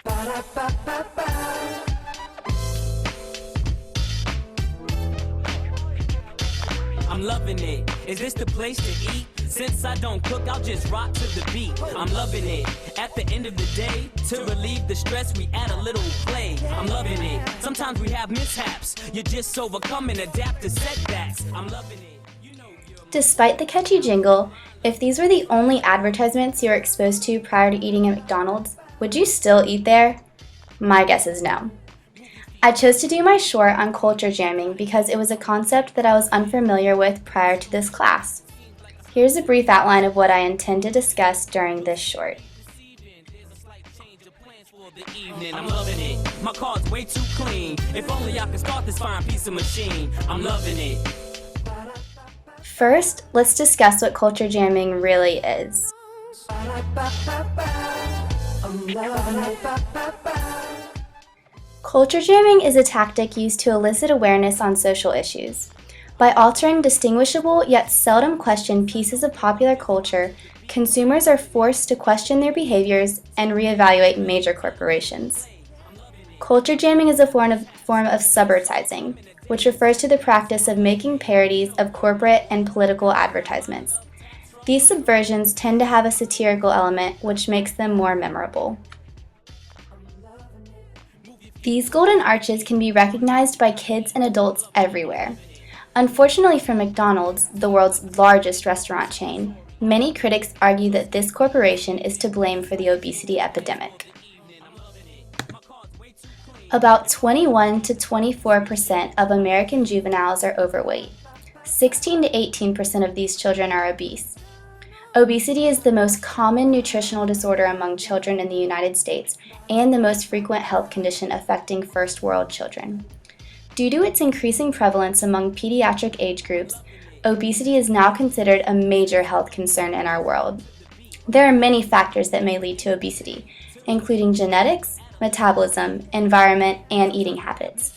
I'm loving it. Is this the place to eat? Since I don't cook, I'll just rock to the beat. I'm loving it. At the end of the day, to relieve the stress, we add a little play. I'm loving it. Sometimes we have mishaps. You just overcome and adapt to setbacks. I'm loving it. Despite the catchy jingle, if these were the only advertisements you were exposed to prior to eating at McDonald's, would you still eat there? My guess is no. I chose to do my short on culture jamming because it was a concept that I was unfamiliar with prior to this class. Here's a brief outline of what I intend to discuss during this short. I'm loving it. My car's way too clean. If only I could start this fine piece of machine. I'm loving it. First, let's discuss what culture jamming really is. Culture jamming is a tactic used to elicit awareness on social issues. By altering distinguishable yet seldom questioned pieces of popular culture, consumers are forced to question their behaviors and reevaluate major corporations. Culture jamming is a form of subvertising, which refers to the practice of making parodies of corporate and political advertisements. These subversions tend to have a satirical element, which makes them more memorable. These golden arches can be recognized by kids and adults everywhere. Unfortunately for McDonald's, the world's largest restaurant chain, many critics argue that this corporation is to blame for the obesity epidemic. About 21 to 24% of American juveniles are overweight. 16 to 18% of these children are obese. Obesity is the most common nutritional disorder among children in the United States and the most frequent health condition affecting first world children. Due to its increasing prevalence among pediatric age groups, obesity is now considered a major health concern in our world. There are many factors that may lead to obesity, including genetics, metabolism, environment, and eating habits.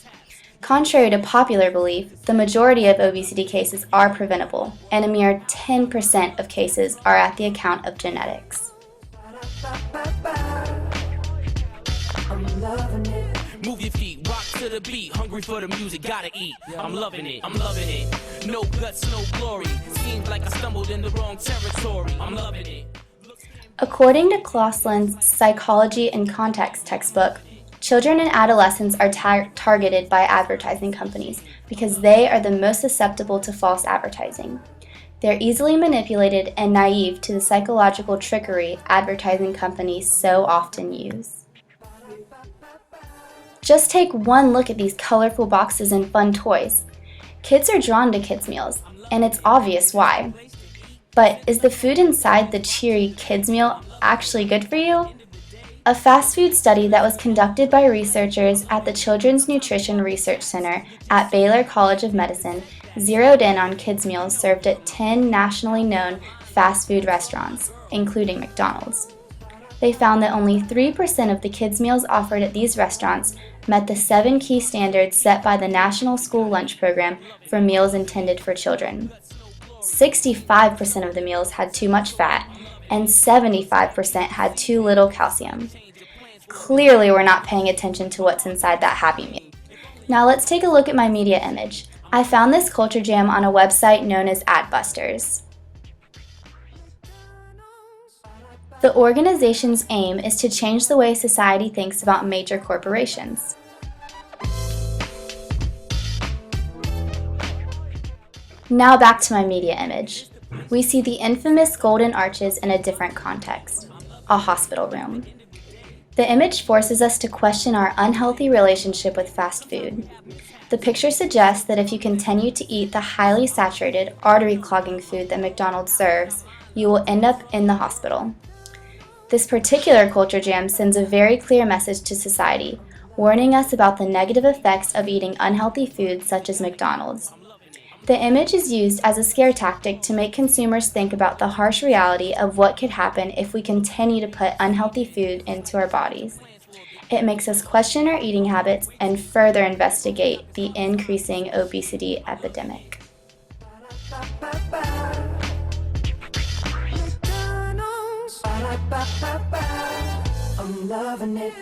Contrary to popular belief, the majority of obesity cases are preventable, and a mere 10% of cases are at the account of genetics. Move your feet, rock to the beat, hungry for the music, gotta eat. I'm loving it, I'm loving it. No guts, no glory. Seems like I stumbled in the wrong territory. I'm loving it. According to Clausland's Psychology and Context textbook, children and adolescents are targeted by advertising companies because they are the most susceptible to false advertising. They're easily manipulated and naive to the psychological trickery advertising companies so often use. Just take one look at these colorful boxes and fun toys. Kids are drawn to kids' meals, and it's obvious why. But is the food inside the cheery kids' meal actually good for you? A fast food study that was conducted by researchers at the Children's Nutrition Research Center at Baylor College of Medicine zeroed in on kids' meals served at 10 nationally known fast food restaurants, including McDonald's. They found that only 3% of the kids' meals offered at these restaurants met the 7 key standards set by the National School Lunch Program for meals intended for children. 65% of the meals had too much fat, and 75% had too little calcium. Clearly, we're not paying attention to what's inside that Happy Meal. Now let's take a look at my media image. I found this culture jam on a website known as Adbusters. The organization's aim is to change the way society thinks about major corporations. Now back to my media image. We see the infamous golden arches in a different context, a hospital room. The image forces us to question our unhealthy relationship with fast food. The picture suggests that if you continue to eat the highly saturated, artery-clogging food that McDonald's serves, you will end up in the hospital. This particular culture jam sends a very clear message to society, warning us about the negative effects of eating unhealthy foods such as McDonald's. The image is used as a scare tactic to make consumers think about the harsh reality of what could happen if we continue to put unhealthy food into our bodies. It makes us question our eating habits and further investigate the increasing obesity epidemic. I'm loving it.